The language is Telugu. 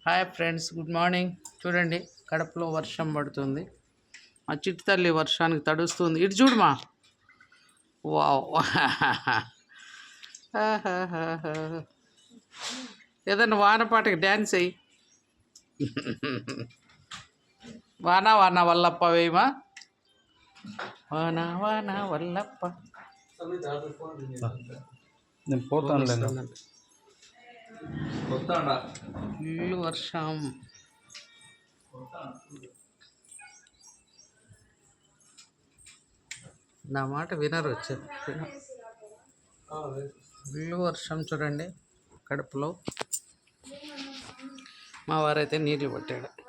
Hi friends, good morning. చూడండి, కడపలో వర్షం పడుతుంది. మా చిట్టి తల్లి వర్షానికి తడుస్తుంది. ఇటు చూడుమా. వావ్. ఏదన్నా వానపాటకి డ్యాన్స్ అయ్యి. వాన వాన వల్లప్ప వేయమా. వాన వాన వల్లప్ప. నేను పోతాను. ఫుల్ వర్షం. నా మాట వినరు వచ్చారు. ఫుల్ వర్షం చూడండి కడపలో. మా వారైతే నీళ్ళు పట్టాడు.